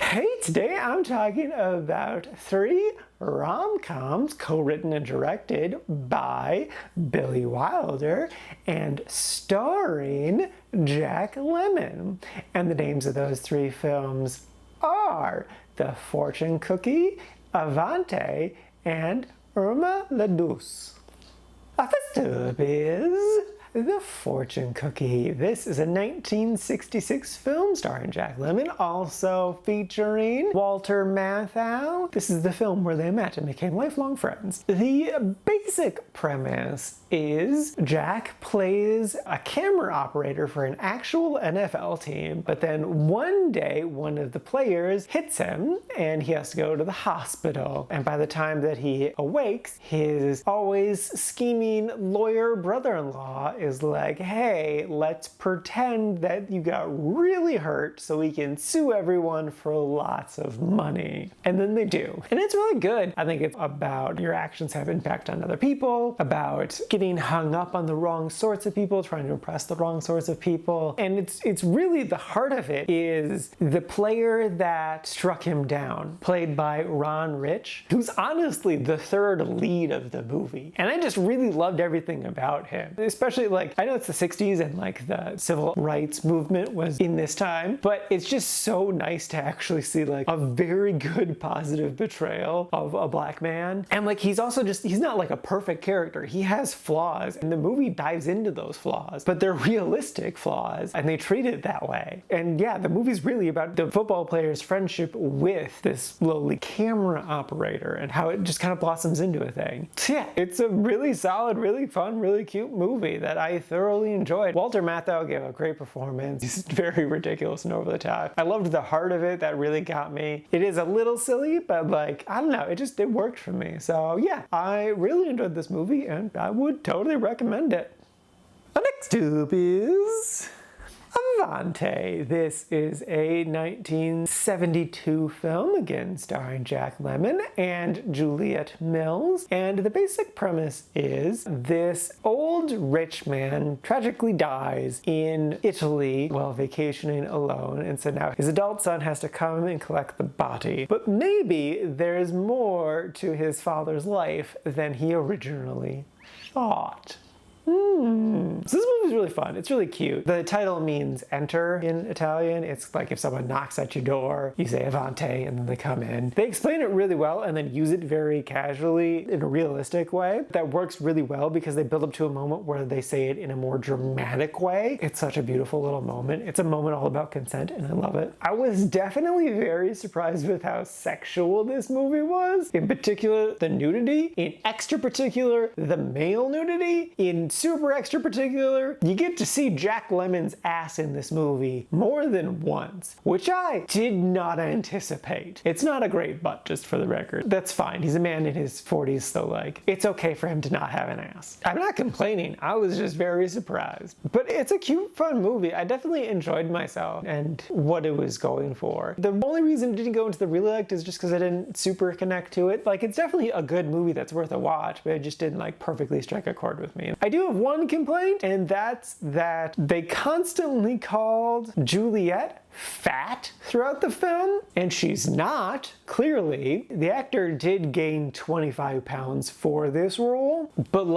Hey, today I'm talking about 3 rom-coms co-written and directed by Billy Wilder and starring Jack Lemmon. And the names of those 3 films are The Fortune Cookie, Avanti, and Irma La Douce. First up is The Fortune Cookie. This is a 1966 film starring Jack Lemmon, also featuring Walter Matthau. This is the film where they met and became lifelong friends. The basic premise is Jack plays a camera operator for an actual NFL team, but then one day one of the players hits him and he has to go to the hospital. And by the time that he awakes, his always scheming lawyer brother-in-law is like, hey, let's pretend that you got really hurt so we can sue everyone for lots of money. And then they do. And it's really good. I think it's about your actions have impact on other people, about getting hung up on the wrong sorts of people, trying to impress the wrong sorts of people. And it's really the heart of it is the player that struck him down, played by Ron Rich, who's honestly the third lead of the movie. And I just really loved everything about him. Especially I know it's the 60s and the civil rights movement was in this time, but it's just so nice to actually see a very good positive portrayal of a black man. And he's also he's not a perfect character. He has flaws and the movie dives into those flaws, but they're realistic flaws and they treat it that way. And yeah, the movie's really about the football player's friendship with this lowly camera operator and how it just kind of blossoms into a thing. So yeah, it's a really solid, really fun, really cute movie that I thoroughly enjoyed. Walter Matthau gave a great performance. He's very ridiculous and over the top. I loved the heart of it. That really got me. It is a little silly, but I don't know, it worked for me. So yeah, I really enjoyed this movie and I would totally recommend it. Next up is Avanti. This is a 1972 film, again starring Jack Lemmon and Juliet Mills. And the basic premise is this old rich man tragically dies in Italy while vacationing alone. And so now his adult son has to come and collect the body. But maybe there's more to his father's life than he originally thought. So this movie's really fun. It's really cute. The title means enter in Italian. It's if someone knocks at your door, you say Avanti and then they come in. They explain it really well and then use it very casually in a realistic way. That works really well because they build up to a moment where they say it in a more dramatic way. It's such a beautiful little moment. It's a moment all about consent and I love it. I was definitely very surprised with how sexual this movie was. In particular, the nudity. In extra particular, the male nudity. In super extra particular, you get to see Jack Lemmon's ass in this movie more than once, which I did not anticipate. It's not a great butt, just for the record. That's fine. He's a man in his 40s, so it's okay for him to not have an ass. I'm not complaining. I was just very surprised. But it's a cute, fun movie. I definitely enjoyed myself and what it was going for. The only reason it didn't go into the reelect is just because I didn't super connect to it. It's definitely a good movie that's worth a watch, but it just didn't perfectly strike a chord with me. I do have one complaint, and that's that they constantly called Juliet fat throughout the film, and she's not. Clearly, the actor did gain 25 pounds for this role, but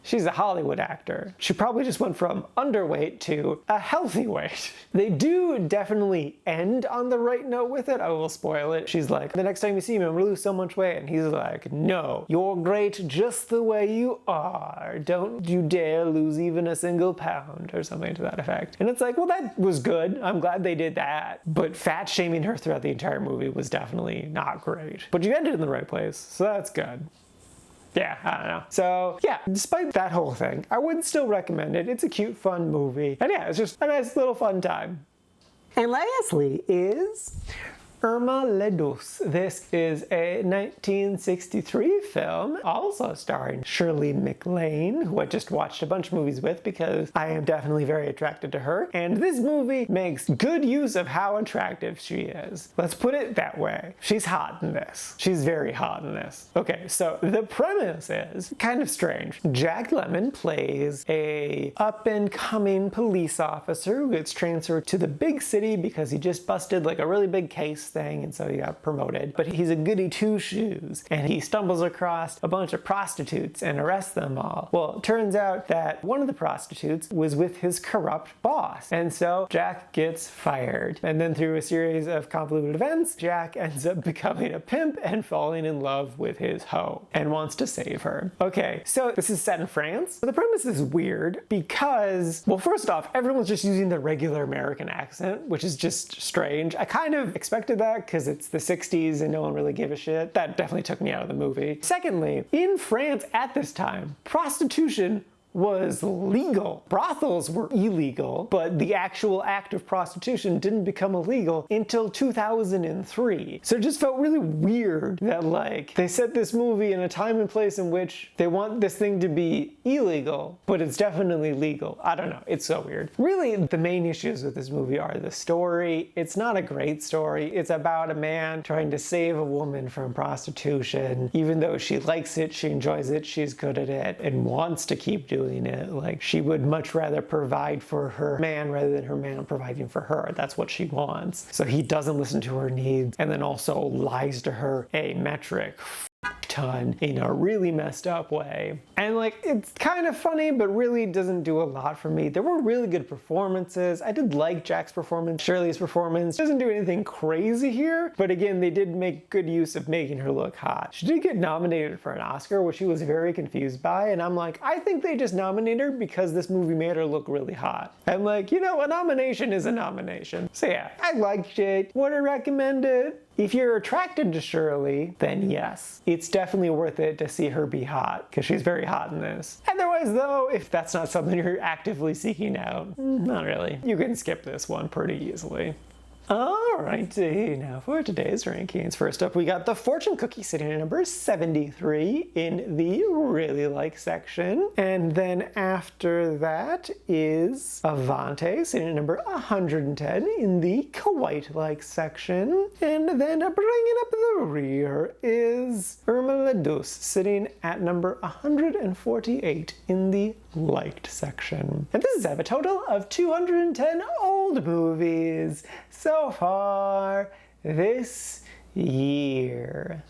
she's a Hollywood actor. She probably just went from underweight to a healthy weight. They do definitely end on the right note with it. I will spoil it. She's like, the next time you see me, I'm gonna lose so much weight. And he's like, no, you're great just the way you are. Don't you dare lose even a single pound, or something to that effect. And it's well, that was good. I'm glad they did that. But fat shaming her throughout the entire movie was definitely not great. But you ended in the right place, so that's good. Yeah, I don't know. So yeah, despite that whole thing, I would still recommend it. It's a cute, fun movie. And yeah, it's just a nice little fun time. And lastly is Irma La Douce. This is a 1963 film, also starring Shirley MacLaine, who I just watched a bunch of movies with because I am definitely very attracted to her. And this movie makes good use of how attractive she is. Let's put it that way. She's hot in this. She's very hot in this. Okay, so the premise is kind of strange. Jack Lemmon plays a up-and-coming police officer who gets transferred to the big city because he just busted a really big case thing, and so he got promoted. But he's a goody two-shoes, and he stumbles across a bunch of prostitutes and arrests them all. Well, it turns out that one of the prostitutes was with his corrupt boss, and so Jack gets fired. And then through a series of convoluted events, Jack ends up becoming a pimp and falling in love with his hoe, and wants to save her. Okay, so this is set in France. The premise is weird because, well, first off, everyone's just using the regular American accent, which is just strange. I kind of expected that because it's the 60s and no one really gave a shit. That definitely took me out of the movie. Secondly, in France at this time, prostitution was legal. Brothels were illegal, but the actual act of prostitution didn't become illegal until 2003. So it just felt really weird that, like, they set this movie in a time and place in which they want this thing to be illegal, but it's definitely legal. I don't know, it's so weird. Really, the main issues with this movie are the story. It's not a great story. It's about a man trying to save a woman from prostitution. Even though she likes it, she enjoys it, she's good at it, and wants to keep doing it. Like, she would much rather provide for her man rather than her man providing for her. That's what she wants. So he doesn't listen to her needs, and then also lies to her a metric ton in a really messed up way. And like, it's kind of funny, but really doesn't do a lot for me. There were really good performances. I did like Jack's performance. Shirley's performance doesn't do anything crazy here, but again, they did make good use of making her look hot. She did get nominated for an Oscar, which she was very confused by, and I'm like, I think they just nominated her because this movie made her look really hot. And like, you know, a nomination is a nomination. So yeah, I liked it. Would I recommend it? If you're attracted to Shirley, then yes, it's definitely worth it to see her be hot, because she's very hot in this. Otherwise though, if that's not something you're actively seeking out, not really. You can skip this one pretty easily. Alrighty, now for today's rankings. First up, we got The Fortune Cookie sitting at number 73 in the really like section. And then after that is Avanti sitting at number 110 in the quite like section. And then bringing up the rear is Irma La Douce sitting at number 148 in the liked section. And this is a total of 210 old movies so far this year.